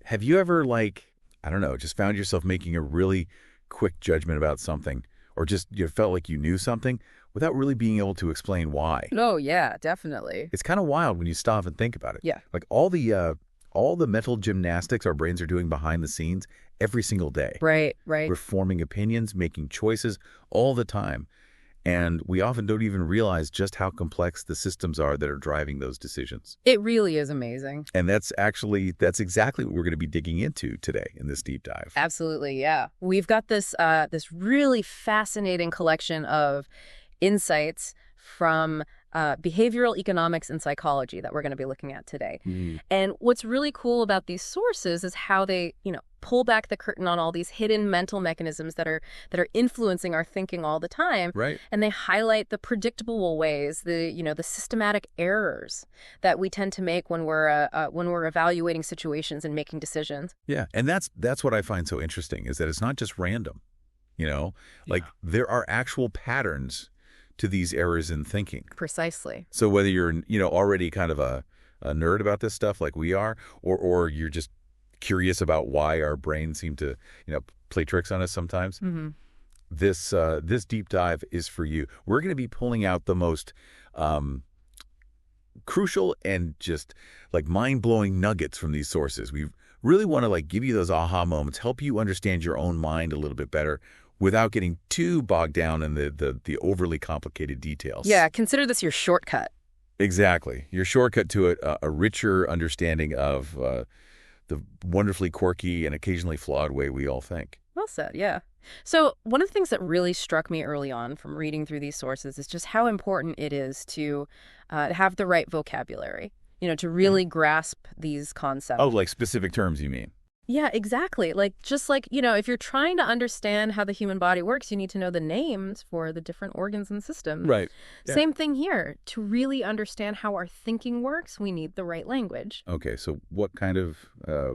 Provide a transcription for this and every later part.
Have you ever, like, I don't know, just found yourself making a really quick judgment about something, or just you felt like you knew something without really being able to explain why? Oh, yeah, definitely. It's kind of wild when you stop and think about it. Yeah. Like all the mental gymnastics our brains are doing behind the scenes every single day. Right, right. We're forming opinions, making choices all the time. And we often don't even realize just how complex the systems are that are driving those decisions. It really is amazing. And that's exactly what we're going to be digging into today in this deep dive. Absolutely, yeah. We've got this really fascinating collection of insights from behavioral economics and psychology that we're going to be looking at today. And what's really cool about these sources is how they, pull back the curtain on all these hidden mental mechanisms that are influencing our thinking all the time. Right. And they highlight the predictable ways, the systematic errors that we tend to make when we're evaluating situations and making decisions. Yeah, and that's what I find so interesting is that it's not just random. There are actual patterns to these errors in thinking. Precisely. So whether you're, already kind of a nerd about this stuff like we are, or you're just curious about why our brains seem to, play tricks on us sometimes, this deep dive is for you. We're going to be pulling out the most crucial and just like mind-blowing nuggets from these sources. We really want to give you those aha moments, help you understand your own mind a little bit better, without getting too bogged down in the overly complicated details. Yeah, consider this your shortcut. Exactly. Your shortcut to it, a richer understanding of the wonderfully quirky and occasionally flawed way we all think. Well said, yeah. So one of the things that really struck me early on from reading through these sources is just how important it is to have the right vocabulary, to really grasp these concepts. Oh, like specific terms, you mean? Yeah, exactly. If you're trying to understand how the human body works, you need to know the names for the different organs and systems. Right. Yeah. Same thing here. To really understand how our thinking works, we need the right language. Okay, so what kind of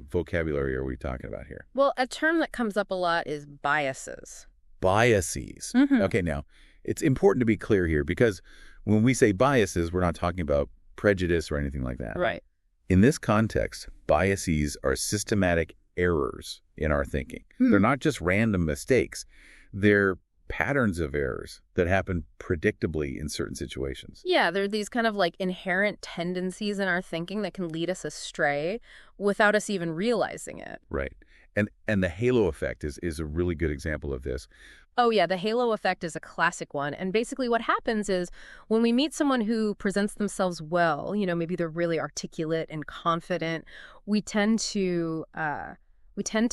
vocabulary are we talking about here? Well, a term that comes up a lot is biases. Biases. Mm-hmm. Okay, now, it's important to be clear here because when we say biases, we're not talking about prejudice or anything like that. Right. In this context, biases are systematic errors in our thinking. They're not just random mistakes. They're patterns of errors that happen predictably in certain situations. Yeah, there are these kind of inherent tendencies in our thinking that can lead us astray without us even realizing it. Right. And the halo effect is a really good example of this. Oh, yeah, the halo effect is a classic one. And basically what happens is when we meet someone who presents themselves well, maybe they're really articulate and confident, we tend to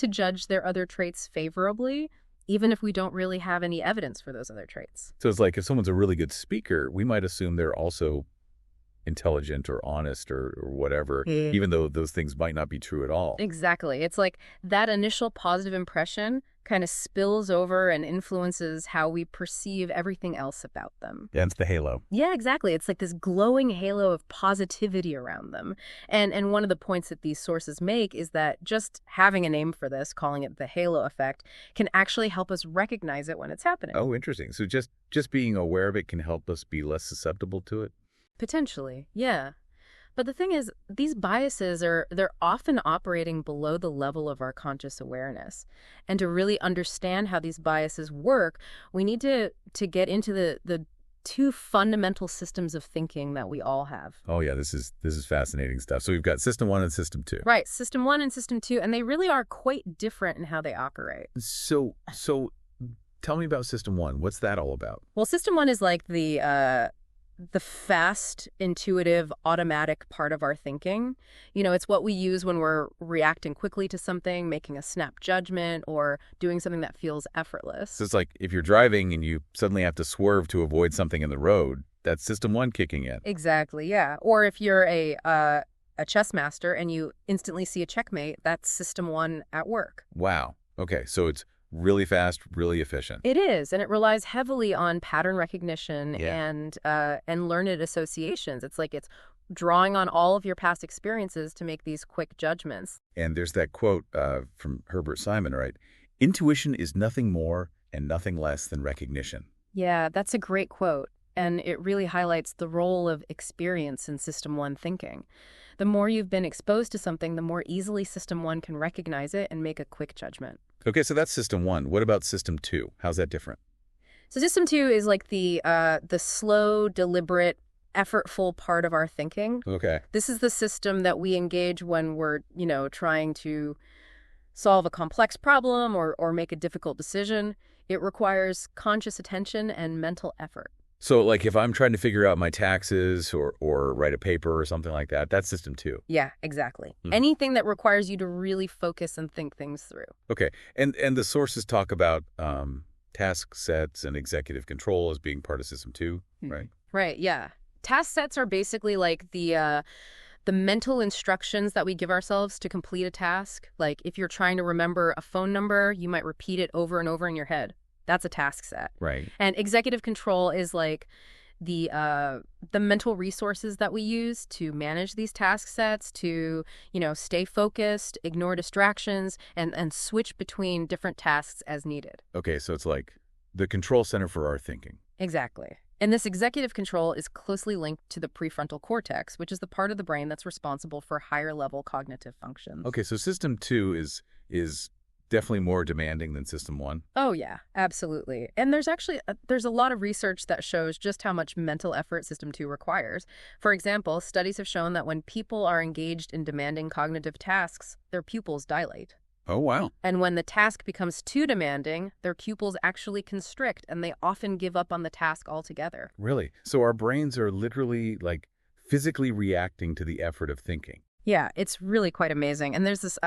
judge their other traits favorably, even if we don't really have any evidence for those other traits. So it's like if someone's a really good speaker, we might assume they're also intelligent or honest or whatever, even though those things might not be true at all. Exactly. It's like that initial positive impression kind of spills over and influences how we perceive everything else about them. Yeah, it's the halo. Yeah, exactly. It's like this glowing halo of positivity around them. And one of the points that these sources make is that just having a name for this, calling it the halo effect, can actually help us recognize it when it's happening. Oh, interesting. So just being aware of it can help us be less susceptible to it? Potentially, yeah. But the thing is, these biases they're often operating below the level of our conscious awareness. And to really understand how these biases work, we need to get into the two fundamental systems of thinking that we all have. Oh yeah, this is fascinating stuff. So we've got system 1 and system 2. Right, system 1 and system 2, and they really are quite different in how they operate. So tell me about system 1. What's that all about? Well, system 1 is like the fast, intuitive, automatic part of our thinking. It's what we use when we're reacting quickly to something, making a snap judgment, or doing something that feels effortless. So it's like if you're driving and you suddenly have to swerve to avoid something in the road, that's system 1 kicking in. Exactly, yeah. Or if you're a chess master and you instantly see a checkmate, that's system 1 at work. Wow. Okay, so it's really fast, really efficient. It is, and it relies heavily on pattern recognition Yeah. and learned associations. It's like it's drawing on all of your past experiences to make these quick judgments. And there's that quote from Herbert Simon, right? Intuition is nothing more and nothing less than recognition. Yeah, that's a great quote, and it really highlights the role of experience in System 1 thinking. The more you've been exposed to something, the more easily System 1 can recognize it and make a quick judgment. Okay, so that's System 1. What about System 2? How's that different? So System 2 is like the slow, deliberate, effortful part of our thinking. Okay. This is the system that we engage when we're, trying to solve a complex problem or make a difficult decision. It requires conscious attention and mental effort. So, like, if I'm trying to figure out my taxes or write a paper or something like that, that's System 2. Yeah, exactly. Anything that requires you to really focus and think things through. Okay. And the sources talk about task sets and executive control as being part of System 2, right? Right, yeah. Task sets are basically like the mental instructions that we give ourselves to complete a task. Like if you're trying to remember a phone number, you might repeat it over and over in your head. That's a task set. Right. And executive control is like the mental resources that we use to manage these task sets, to, stay focused, ignore distractions, and switch between different tasks as needed. Okay, so it's like the control center for our thinking. Exactly. And this executive control is closely linked to the prefrontal cortex, which is the part of the brain that's responsible for higher-level cognitive functions. Okay, so System 2 is definitely more demanding than System 1. Oh, yeah, absolutely. And there's actually there's a lot of research that shows just how much mental effort System 2 requires. For example, studies have shown that when people are engaged in demanding cognitive tasks, their pupils dilate. Oh, wow. And when the task becomes too demanding, their pupils actually constrict, and they often give up on the task altogether. Really? So our brains are literally, like, physically reacting to the effort of thinking. Yeah, it's really quite amazing. And there's this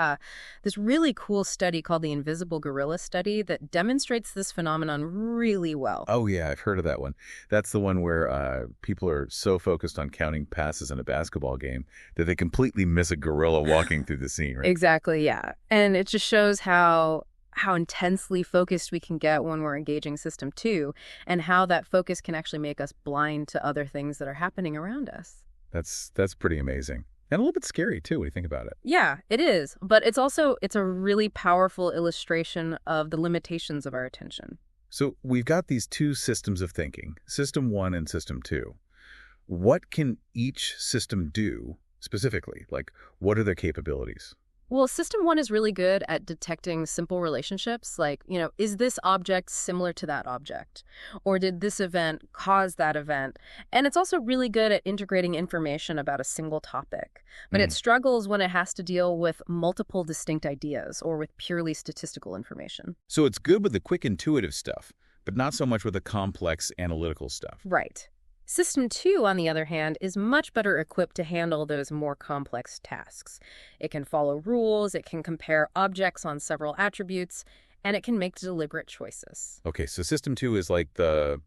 really cool study called the Invisible Gorilla Study that demonstrates this phenomenon really well. Oh, yeah, I've heard of that one. That's the one where people are so focused on counting passes in a basketball game that they completely miss a gorilla walking through the scene, right? Exactly, yeah. And it just shows how intensely focused we can get when we're engaging System 2 and how that focus can actually make us blind to other things that are happening around us. That's pretty amazing. And a little bit scary, too, when you think about it. Yeah, it is. But it's a really powerful illustration of the limitations of our attention. So we've got these two systems of thinking, System 1 and System 2. What can each system do specifically? Like, what are their capabilities? Well, System 1 is really good at detecting simple relationships, like, is this object similar to that object? Or did this event cause that event? And it's also really good at integrating information about a single topic. But it struggles when it has to deal with multiple distinct ideas or with purely statistical information. So it's good with the quick intuitive stuff, but not so much with the complex analytical stuff. Right. System 2, on the other hand, is much better equipped to handle those more complex tasks. It can follow rules, it can compare objects on several attributes, and it can make deliberate choices. Okay, so System 2 is like the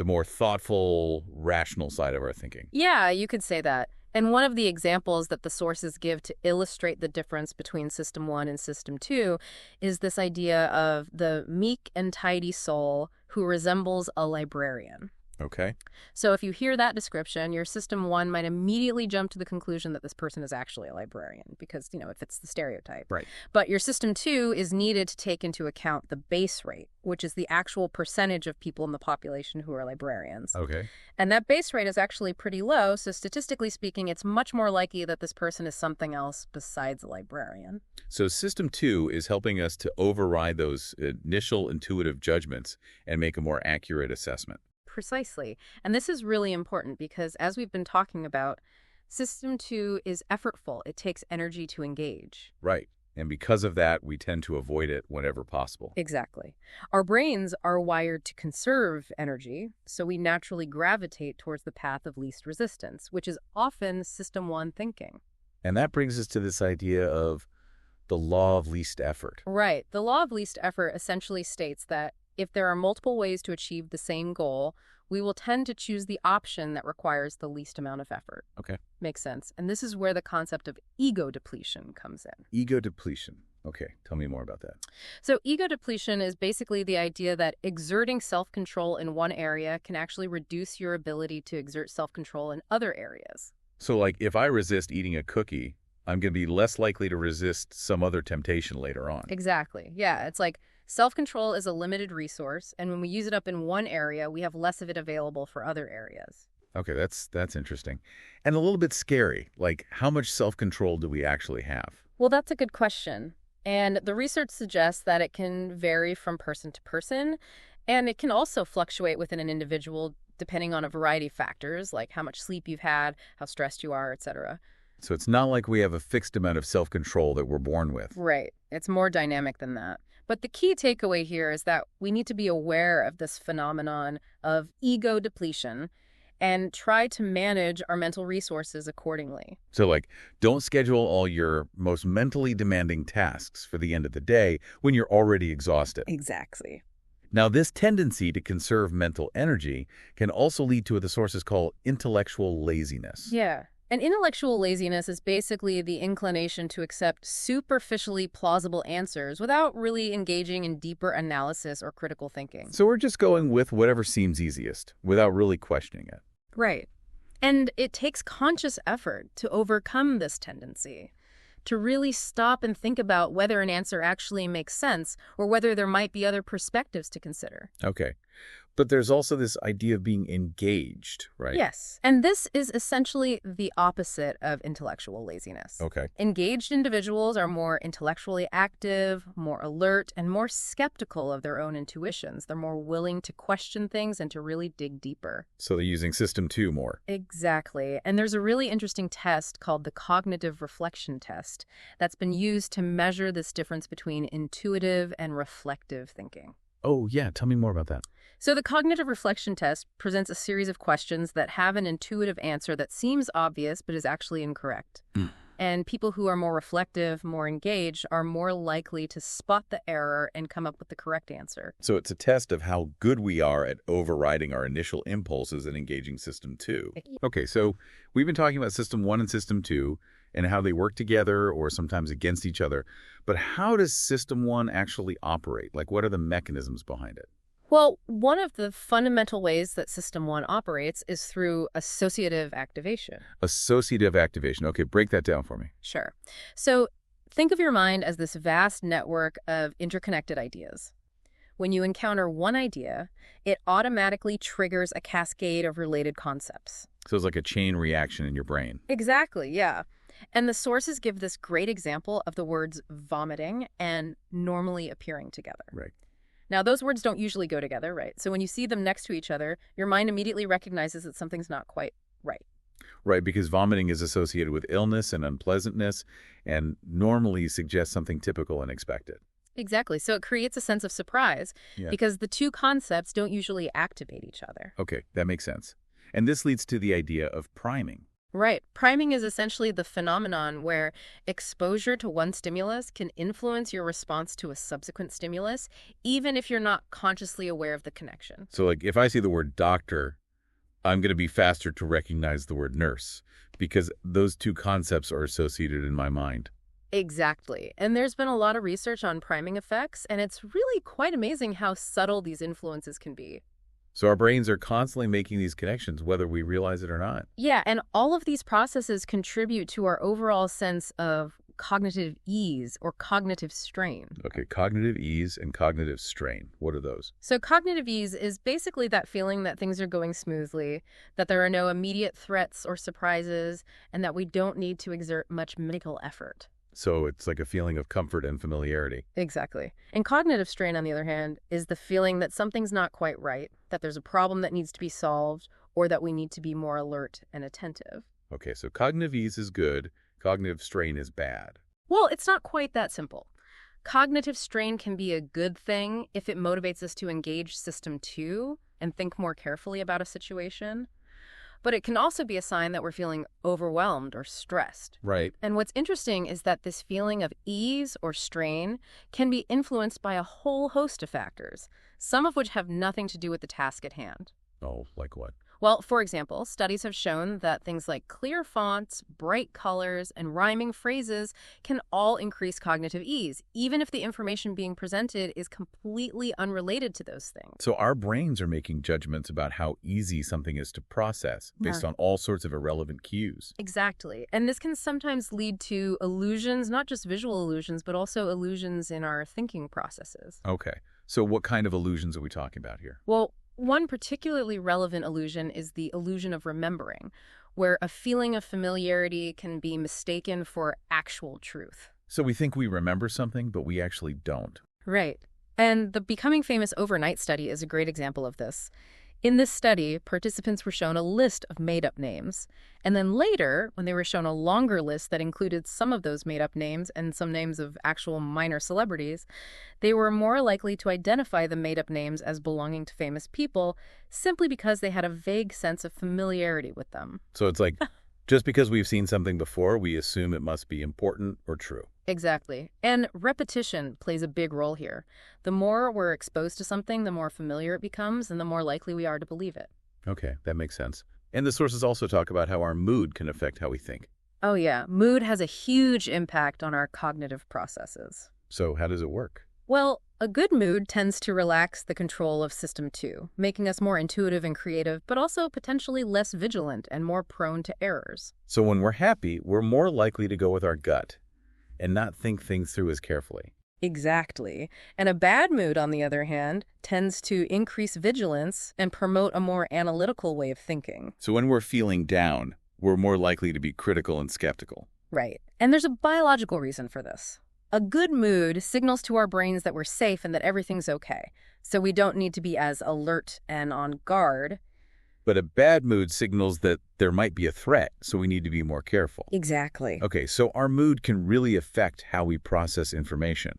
more thoughtful, rational side of our thinking. Yeah, you could say that. And one of the examples that the sources give to illustrate the difference between System 1 and System 2 is this idea of the meek and tidy soul who resembles a librarian. Okay. So if you hear that description, your System 1 might immediately jump to the conclusion that this person is actually a librarian because, it fits the stereotype. Right. But your System 2 is needed to take into account the base rate, which is the actual percentage of people in the population who are librarians. Okay. And that base rate is actually pretty low, so statistically speaking, it's much more likely that this person is something else besides a librarian. So System 2 is helping us to override those initial intuitive judgments and make a more accurate assessment. Precisely. And this is really important because, as we've been talking about, System 2 is effortful. It takes energy to engage. Right. And because of that, we tend to avoid it whenever possible. Exactly. Our brains are wired to conserve energy, so we naturally gravitate towards the path of least resistance, which is often System 1 thinking. And that brings us to this idea of the law of least effort. Right. The law of least effort essentially states that if there are multiple ways to achieve the same goal, we will tend to choose the option that requires the least amount of effort. Okay. Makes sense. And this is where the concept of ego depletion comes in. Ego depletion. Okay. Tell me more about that. So ego depletion is basically the idea that exerting self-control in one area can actually reduce your ability to exert self-control in other areas. So, like, if I resist eating a cookie, I'm going to be less likely to resist some other temptation later on. Exactly. Yeah. It's like self-control is a limited resource, and when we use it up in one area, we have less of it available for other areas. Okay, that's interesting. And a little bit scary. Like, how much self-control do we actually have? Well, that's a good question. And the research suggests that it can vary from person to person, and it can also fluctuate within an individual depending on a variety of factors, like how much sleep you've had, how stressed you are, etc. So it's not like we have a fixed amount of self-control that we're born with. Right. It's more dynamic than that. But the key takeaway here is that we need to be aware of this phenomenon of ego depletion and try to manage our mental resources accordingly. So, like, don't schedule all your most mentally demanding tasks for the end of the day when you're already exhausted. Exactly. Now, this tendency to conserve mental energy can also lead to what the sources call intellectual laziness. Yeah. And intellectual laziness is basically the inclination to accept superficially plausible answers without really engaging in deeper analysis or critical thinking. So we're just going with whatever seems easiest without really questioning it. Right. And it takes conscious effort to overcome this tendency, to really stop and think about whether an answer actually makes sense or whether there might be other perspectives to consider. Okay. But there's also this idea of being engaged, right? Yes. And this is essentially the opposite of intellectual laziness. Okay. Engaged individuals are more intellectually active, more alert, and more skeptical of their own intuitions. They're more willing to question things and to really dig deeper. So they're using system 2 more. Exactly. And there's a really interesting test called the cognitive reflection test that's been used to measure this difference between intuitive and reflective thinking. Oh, yeah. Tell me more about that. So the cognitive reflection test presents a series of questions that have an intuitive answer that seems obvious but is actually incorrect. And people who are more reflective, more engaged, are more likely to spot the error and come up with the correct answer. So it's a test of how good we are at overriding our initial impulses and engaging system 2. Okay, so we've been talking about system 1 and system 2 and how they work together or sometimes against each other. But how does system 1 actually operate? Like, what are the mechanisms behind it? Well, one of the fundamental ways that System 1 operates is through associative activation. Associative activation. Okay, break that down for me. Sure. So think of your mind as this vast network of interconnected ideas. When you encounter one idea, it automatically triggers a cascade of related concepts. So it's like a chain reaction in your brain. Exactly, yeah. And the sources give this great example of the words vomiting and normally appearing together. Right. Now, those words don't usually go together, right? So when you see them next to each other, your mind immediately recognizes that something's not quite right. Right, because vomiting is associated with illness and unpleasantness and normally suggests something typical and expected. Exactly. So it creates a sense of surprise because the two concepts don't usually activate each other. Okay, that makes sense. And this leads to the idea of priming. Right. Priming is essentially the phenomenon where exposure to one stimulus can influence your response to a subsequent stimulus, even if you're not consciously aware of the connection. So, like, if I see the word doctor, I'm going to be faster to recognize the word nurse because those two concepts are associated in my mind. Exactly. And there's been a lot of research on priming effects, and it's really quite amazing how subtle these influences can be. So our brains are constantly making these connections, whether we realize it or not. Yeah, and all of these processes contribute to our overall sense of cognitive ease or cognitive strain. Okay, cognitive ease and cognitive strain. What are those? So cognitive ease is basically that feeling that things are going smoothly, that there are no immediate threats or surprises, and that we don't need to exert much mental effort. So it's like a feeling of comfort and familiarity. Exactly. And cognitive strain, on the other hand, is the feeling that something's not quite right, that there's a problem that needs to be solved, or that we need to be more alert and attentive. Okay, so cognitive ease is good, cognitive strain is bad. Well, it's not quite that simple. Cognitive strain can be a good thing if it motivates us to engage System 2 and think more carefully about a situation. But it can also be a sign that we're feeling overwhelmed or stressed. Right. And what's interesting is that this feeling of ease or strain can be influenced by a whole host of factors, some of which have nothing to do with the task at hand. Oh, like what? Well, for example, studies have shown that things like clear fonts, bright colors, and rhyming phrases can all increase cognitive ease, even if the information being presented is completely unrelated to those things. So our brains are making judgments about how easy something is to process based on all sorts of irrelevant cues. Exactly. And this can sometimes lead to illusions, not just visual illusions, but also illusions in our thinking processes. Okay. So what kind of illusions are we talking about here? Well, One particularly relevant illusion is the illusion of remembering, where a feeling of familiarity can be mistaken for actual truth. So we think we remember something, but we actually don't. Right. And the Becoming Famous Overnight study is a great example of this. In this study, participants were shown a list of made-up names. And then later, when they were shown a longer list that included some of those made-up names and some names of actual minor celebrities, they were more likely to identify the made-up names as belonging to famous people simply because they had a vague sense of familiarity with them. So it's like, just because we've seen something before, we assume it must be important or true. Exactly. And repetition plays a big role here. The more we're exposed to something, the more familiar it becomes, and the more likely we are to believe it. Okay, that makes sense. And the sources also talk about how our mood can affect how we think. Oh yeah, mood has a huge impact on our cognitive processes. So how does it work? Well, a good mood tends to relax the control of System 2, making us more intuitive and creative, but also potentially less vigilant and more prone to errors. So when we're happy, we're more likely to go with our gut and not think things through as carefully. Exactly. And a bad mood, on the other hand, tends to increase vigilance and promote a more analytical way of thinking. So when we're feeling down, we're more likely to be critical and skeptical. Right. And there's a biological reason for this. A good mood signals to our brains that we're safe and that everything's okay, so we don't need to be as alert and on guard. But a bad mood signals that there might be a threat, so we need to be more careful. Exactly. Okay, so our mood can really affect how we process information.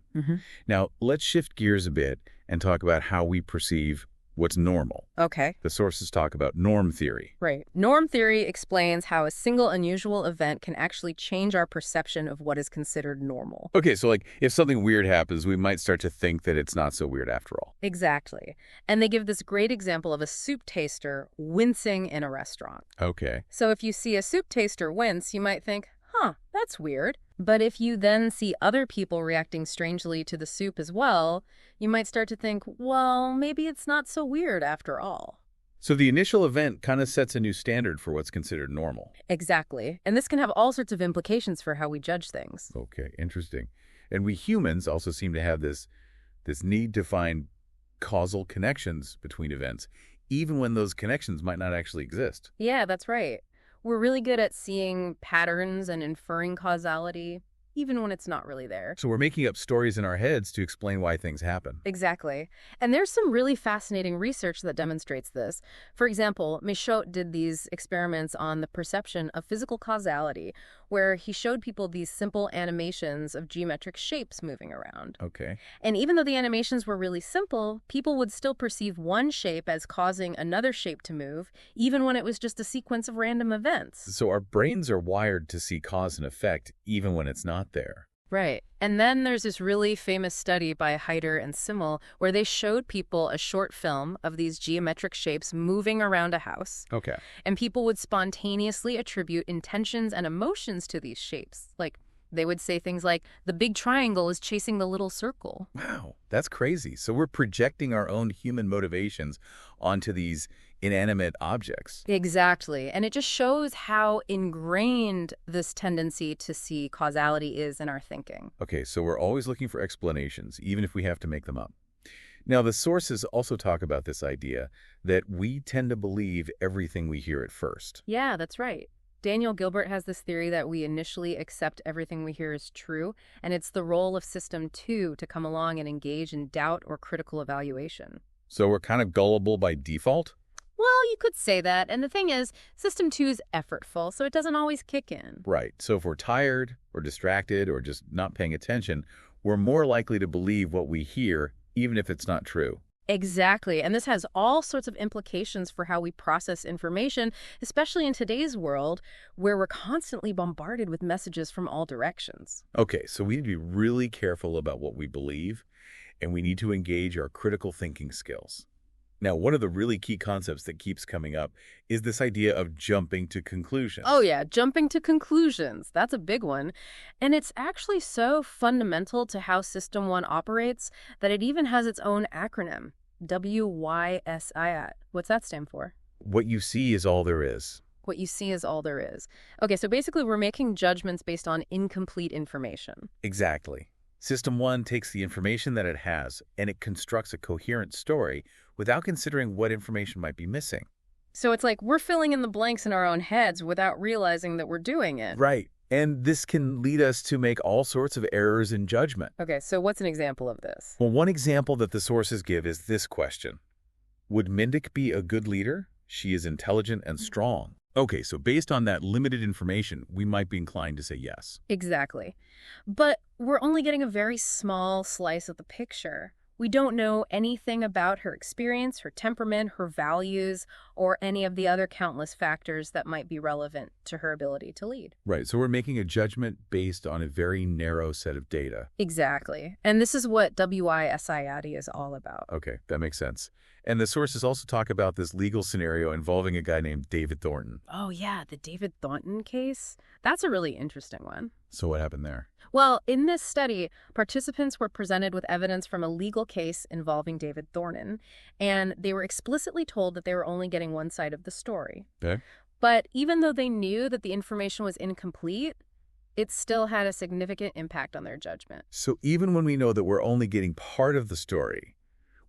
Now, let's shift gears a bit and talk about how we perceive what's normal. Okay. The sources talk about norm theory. Right. Norm theory explains how a single unusual event can actually change our perception of what is considered normal. Okay, so like if something weird happens, we might start to think that it's not so weird after all. Exactly. And they give this great example of a soup taster wincing in a restaurant. Okay. So if you see a soup taster wince, you might think, huh, that's weird. But if you then see other people reacting strangely to the soup as well, you might start to think, well, maybe it's not so weird after all. So the initial event kind of sets a new standard for what's considered normal. Exactly. And this can have all sorts of implications for how we judge things. Okay, interesting. And we humans also seem to have this need to find causal connections between events, even when those connections might not actually exist. Yeah, that's right. We're really good at seeing patterns and inferring causality, even when it's not really there. So we're making up stories in our heads to explain why things happen. Exactly. And there's some really fascinating research that demonstrates this. For example, Michaud did these experiments on the perception of physical causality, where he showed people these simple animations of geometric shapes moving around. Okay. And even though the animations were really simple, people would still perceive one shape as causing another shape to move, even when it was just a sequence of random events. So our brains are wired to see cause and effect even when it's not there. Right. And then there's this really famous study by Heider and Simmel where they showed people a short film of these geometric shapes moving around a house. Okay. And people would spontaneously attribute intentions and emotions to these shapes. Like, they would say things like, the big triangle is chasing the little circle. Wow, that's crazy. So we're projecting our own human motivations onto these inanimate objects. Exactly. And it just shows how ingrained this tendency to see causality is in our thinking. Okay, so we're always looking for explanations, even if we have to make them up. Now, the sources also talk about this idea that we tend to believe everything we hear at first. Yeah, that's right. Daniel Gilbert has this theory that we initially accept everything we hear as true, and it's the role of System 2 to come along and engage in doubt or critical evaluation. So we're kind of gullible by default? Well, you could say that. And the thing is, System 2 is effortful, so it doesn't always kick in. Right. So if we're tired or distracted or just not paying attention, we're more likely to believe what we hear, even if it's not true. Exactly. And this has all sorts of implications for how we process information, especially in today's world where we're constantly bombarded with messages from all directions. Okay, so we need to be really careful about what we believe, and we need to engage our critical thinking skills. Now, one of the really key concepts that keeps coming up is this idea of jumping to conclusions. Oh yeah, jumping to conclusions. That's a big one. And it's actually so fundamental to how System 1 operates that it even has its own acronym, WYSIAT. What's that stand for? What you see is all there is. What you see is all there is. Okay, so basically we're making judgments based on incomplete information. Exactly. System 1 takes the information that it has, and it constructs a coherent story without considering what information might be missing. So it's like we're filling in the blanks in our own heads without realizing that we're doing it. Right. And this can lead us to make all sorts of errors in judgment. Okay, so what's an example of this? Well, one example that the sources give is this question. Would Mindik be a good leader? She is intelligent and strong. Okay, so based on that limited information, we might be inclined to say yes. Exactly. But we're only getting a very small slice of the picture. We don't know anything about her experience, her temperament, her values, or any of the other countless factors that might be relevant to her ability to lead. Right, so we're making a judgment based on a very narrow set of data. Exactly. And this is what WISIAD is all about. Okay, that makes sense. And the sources also talk about this legal scenario involving a guy named David Thornton. Oh, yeah, the David Thornton case? That's a really interesting one. So what happened there? Well, in this study, participants were presented with evidence from a legal case involving David Thornton, and they were explicitly told that they were only getting one side of the story. Okay. But even though they knew that the information was incomplete, it still had a significant impact on their judgment. So even when we know that we're only getting part of the story,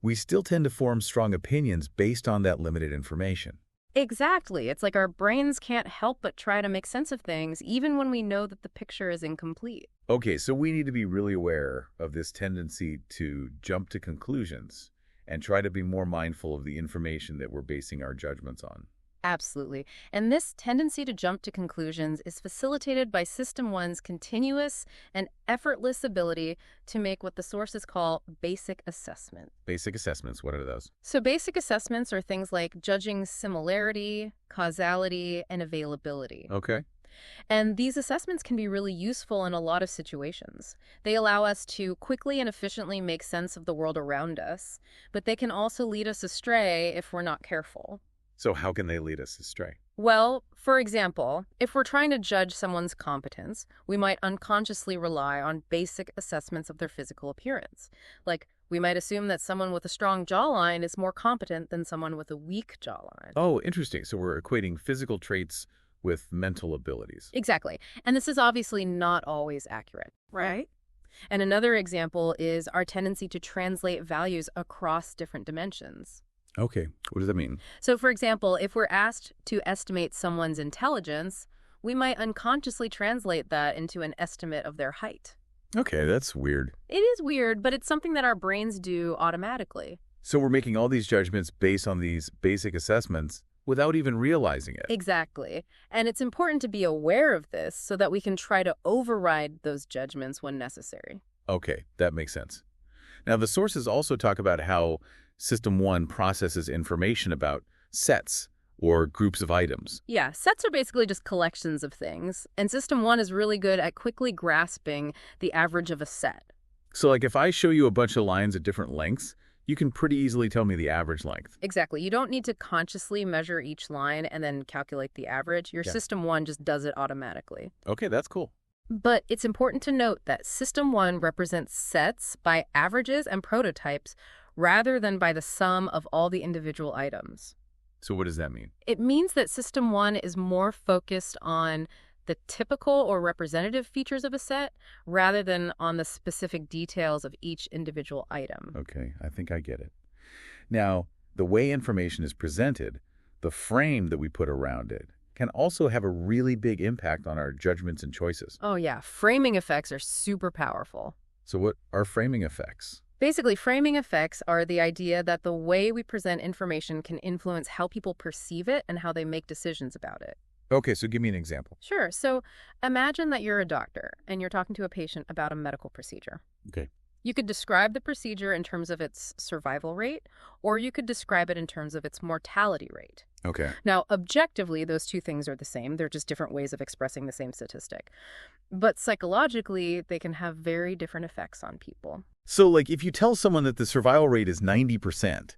we still tend to form strong opinions based on that limited information. Exactly. It's like our brains can't help but try to make sense of things, even when we know that the picture is incomplete. Okay, so we need to be really aware of this tendency to jump to conclusions and try to be more mindful of the information that we're basing our judgments on. Absolutely. And this tendency to jump to conclusions is facilitated by System 1's continuous and effortless ability to make what the sources call basic assessment. Basic assessments, what are those? So basic assessments are things like judging similarity, causality, and availability. Okay. And these assessments can be really useful in a lot of situations. They allow us to quickly and efficiently make sense of the world around us, but they can also lead us astray if we're not careful. So how can they lead us astray? Well, for example, if we're trying to judge someone's competence, we might unconsciously rely on basic assessments of their physical appearance. Like, we might assume that someone with a strong jawline is more competent than someone with a weak jawline. Oh, interesting. So we're equating physical traits with mental abilities. Exactly. And this is obviously not always accurate, right? And another example is our tendency to translate values across different dimensions. Okay, what does that mean? So, for example, if we're asked to estimate someone's intelligence, we might unconsciously translate that into an estimate of their height. Okay, that's weird. It is weird, but it's something that our brains do automatically. So we're making all these judgments based on these basic assessments without even realizing it. Exactly. And it's important to be aware of this so that we can try to override those judgments when necessary. Okay, that makes sense. Now, the sources also talk about how System 1 processes information about sets or groups of items. Yeah, sets are basically just collections of things, and System 1 is really good at quickly grasping the average of a set. So like if I show you a bunch of lines at different lengths, you can pretty easily tell me the average length. Exactly. You don't need to consciously measure each line and then calculate the average. Your System 1 just does it automatically. Okay, that's cool. But it's important to note that System 1 represents sets by averages and prototypes rather than by the sum of all the individual items. So what does that mean? It means that System 1 is more focused on the typical or representative features of a set rather than on the specific details of each individual item. Okay, I think I get it. Now, the way information is presented, the frame that we put around it, can also have a really big impact on our judgments and choices. Oh yeah, framing effects are super powerful. So what are framing effects? Basically, framing effects are the idea that the way we present information can influence how people perceive it and how they make decisions about it. Okay, so give me an example. Sure. So imagine that you're a doctor and you're talking to a patient about a medical procedure. Okay. You could describe the procedure in terms of its survival rate, or you could describe it in terms of its mortality rate. Okay. Now, objectively, those two things are the same. They're just different ways of expressing the same statistic. But psychologically, they can have very different effects on people. So, like, if you tell someone that the survival rate is 90%,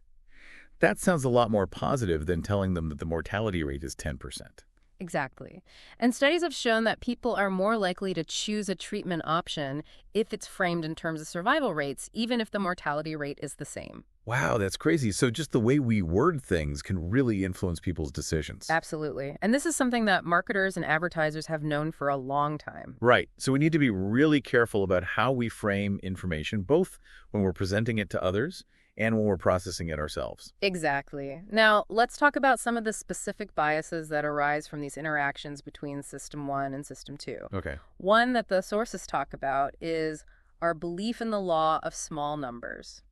that sounds a lot more positive than telling them that the mortality rate is 10%. Exactly. And studies have shown that people are more likely to choose a treatment option if it's framed in terms of survival rates, even if the mortality rate is the same. Wow, that's crazy. So just the way we word things can really influence people's decisions. Absolutely. And this is something that marketers and advertisers have known for a long time. Right. So we need to be really careful about how we frame information, both when we're presenting it to others and when we're processing it ourselves. Exactly. Now, let's talk about some of the specific biases that arise from these interactions between System 1 and System 2. Okay. One that the sources talk about is our belief in the law of small numbers.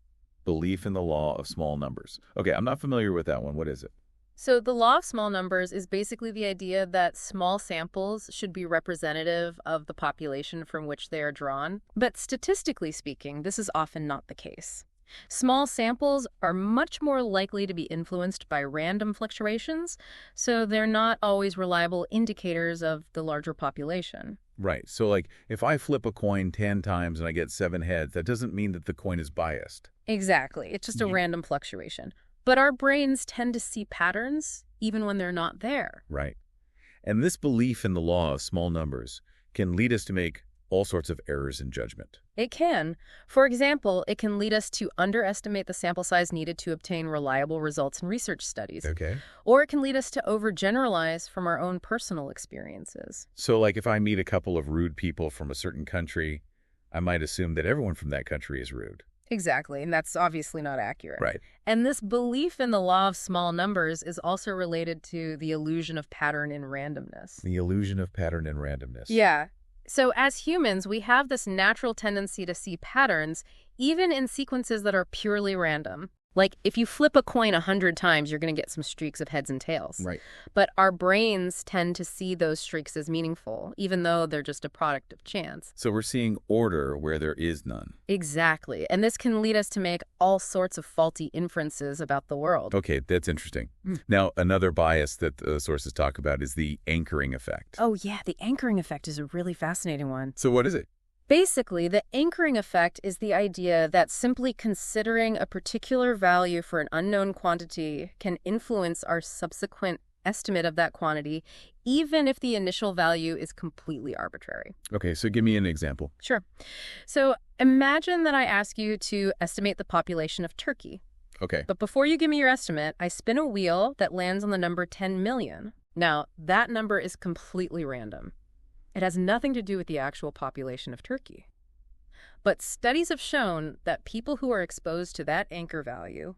Belief in the law of small numbers. Okay, I'm not familiar with that one. What is it? So the law of small numbers is basically the idea that small samples should be representative of the population from which they are drawn. But statistically speaking, this is often not the case. Small samples are much more likely to be influenced by random fluctuations, so they're not always reliable indicators of the larger population. Right. So like if I flip a coin 10 times and I get 7 heads, that doesn't mean that the coin is biased. Exactly. It's just a random fluctuation. But our brains tend to see patterns even when they're not there. Right. And this belief in the law of small numbers can lead us to make all sorts of errors in judgment. It can. For example, it can lead us to underestimate the sample size needed to obtain reliable results in research studies. Okay. Or it can lead us to overgeneralize from our own personal experiences. So like if I meet a couple of rude people from a certain country, I might assume that everyone from that country is rude. Exactly, and that's obviously not accurate. Right. And this belief in the law of small numbers is also related to the illusion of pattern and randomness. The illusion of pattern and randomness. Yeah. So as humans, we have this natural tendency to see patterns, even in sequences that are purely random. Like, if you flip a coin 100 times, you're going to get some streaks of heads and tails. Right. But our brains tend to see those streaks as meaningful, even though they're just a product of chance. So we're seeing order where there is none. Exactly. And this can lead us to make all sorts of faulty inferences about the world. Okay, that's interesting. Now, another bias that the sources talk about is the anchoring effect. Oh, yeah, the anchoring effect is a really fascinating one. So what is it? Basically, the anchoring effect is the idea that simply considering a particular value for an unknown quantity can influence our subsequent estimate of that quantity, even if the initial value is completely arbitrary. Okay, so give me an example. Sure. So imagine that I ask you to estimate the population of Turkey. Okay. But before you give me your estimate, I spin a wheel that lands on the number 10 million. Now, that number is completely random. It has nothing to do with the actual population of Turkey. But studies have shown that people who are exposed to that anchor value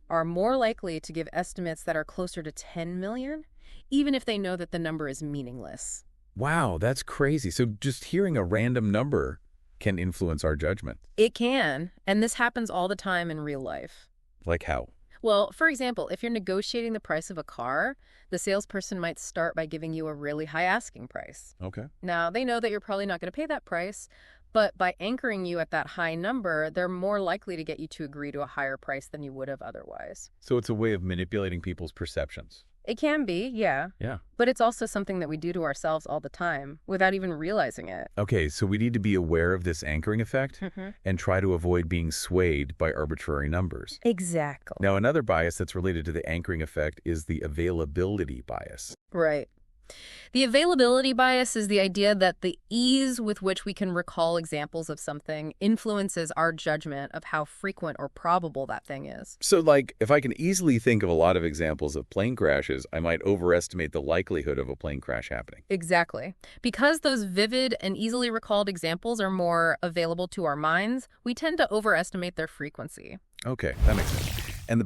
are more likely to give estimates that are closer to 10 million, even if they know that the number is meaningless. Wow, that's crazy. So just hearing a random number can influence our judgment. It can, and this happens all the time in real life. Like how? Well, for example, if you're negotiating the price of a car, the salesperson might start by giving you a really high asking price. Okay. Now, they know that you're probably not going to pay that price, but by anchoring you at that high number, they're more likely to get you to agree to a higher price than you would have otherwise. So it's a way of manipulating people's perceptions. It can be, yeah. Yeah. But it's also something that we do to ourselves all the time without even realizing it. Okay, so we need to be aware of this anchoring effect and try to avoid being swayed by arbitrary numbers. Exactly. Now, another bias that's related to the anchoring effect is the availability bias. Right. The availability bias is the idea that the ease with which we can recall examples of something influences our judgment of how frequent or probable that thing is. So, like, if I can easily think of a lot of examples of plane crashes, I might overestimate the likelihood of a plane crash happening. Exactly. Because those vivid and easily recalled examples are more available to our minds, we tend to overestimate their frequency. Okay, that makes sense. And the